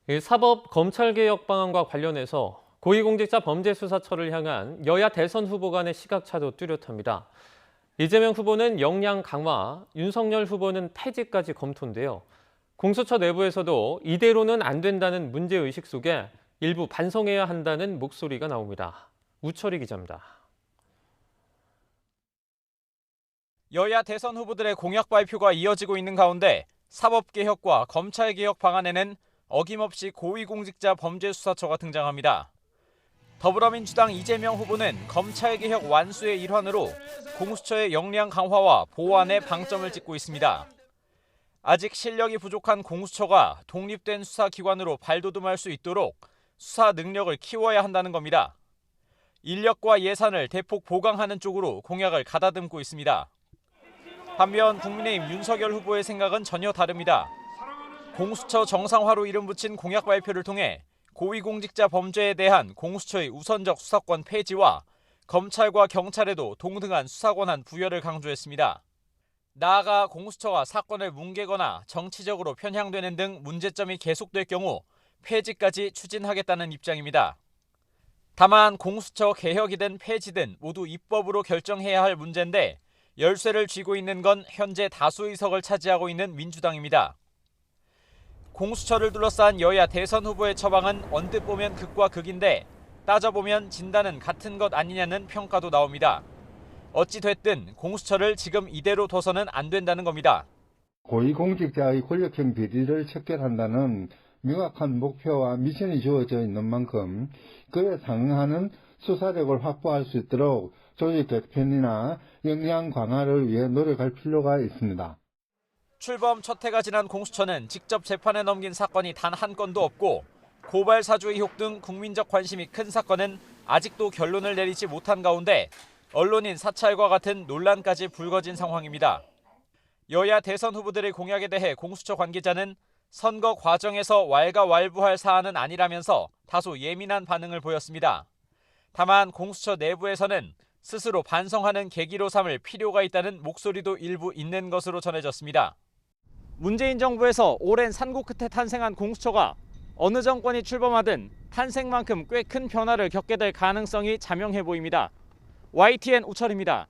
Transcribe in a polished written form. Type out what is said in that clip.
이 사법 검찰개혁 방안과 관련해서 고위공직자 범죄수사처를 향한 여야 대선 후보 간의 시각차도 뚜렷합니다. 이재명 후보는 역량 강화, 윤석열 후보는 폐지까지 검토인데요. 공수처 내부에서도 이대로는 안 된다는 문제의식 속에 일부 반성해야 한다는 목소리가 나옵니다. 우철희 기자입니다. 여야 대선 후보들의 공약 발표가 이어지고 있는 가운데 사법개혁과 검찰개혁 방안에는 어김없이 고위공직자 범죄수사처가 등장합니다. 더불어민주당 이재명 후보는 검찰개혁 완수의 일환으로 공수처의 역량 강화와 보완에 방점을 찍고 있습니다. 아직 실력이 부족한 공수처가 독립된 수사기관으로 발돋움할 수 있도록 수사 능력을 키워야 한다는 겁니다. 인력과 예산을 대폭 보강하는 쪽으로 공약을 가다듬고 있습니다. 반면 국민의힘 윤석열 후보의 생각은 전혀 다릅니다. 공수처 정상화로 이름 붙인 공약 발표를 통해 고위공직자 범죄에 대한 공수처의 우선적 수사권 폐지와 검찰과 경찰에도 동등한 수사권한 부여를 강조했습니다. 나아가 공수처가 사건을 뭉개거나 정치적으로 편향되는 등 문제점이 계속될 경우 폐지까지 추진하겠다는 입장입니다. 다만 공수처 개혁이든 폐지든 모두 입법으로 결정해야 할 문제인데 열쇠를 쥐고 있는 건 현재 다수 의석을 차지하고 있는 민주당입니다. 공수처를 둘러싼 여야 대선 후보의 처방은 언뜻 보면 극과 극인데 따져보면 진단은 같은 것 아니냐는 평가도 나옵니다. 어찌 됐든 공수처를 지금 이대로 둬서는 안 된다는 겁니다. 고위공직자의 권력형 비리를 척결한다는 명확한 목표와 미션이 주어져 있는 만큼 그에 상응하는 수사력을 확보할 수 있도록 조직 개편이나 역량 강화를 위해 노력할 필요가 있습니다. 출범 첫 해가 지난 공수처는 직접 재판에 넘긴 사건이 단 한 건도 없고 고발 사주 의혹 등 국민적 관심이 큰 사건은 아직도 결론을 내리지 못한 가운데 언론인 사찰과 같은 논란까지 불거진 상황입니다. 여야 대선 후보들의 공약에 대해 공수처 관계자는 선거 과정에서 왈가왈부할 사안은 아니라면서 다소 예민한 반응을 보였습니다. 다만 공수처 내부에서는 스스로 반성하는 계기로 삼을 필요가 있다는 목소리도 일부 있는 것으로 전해졌습니다. 문재인 정부에서 오랜 산고 끝에 탄생한 공수처가 어느 정권이 출범하든 탄생만큼 꽤 큰 변화를 겪게 될 가능성이 자명해 보입니다. YTN 우철입니다.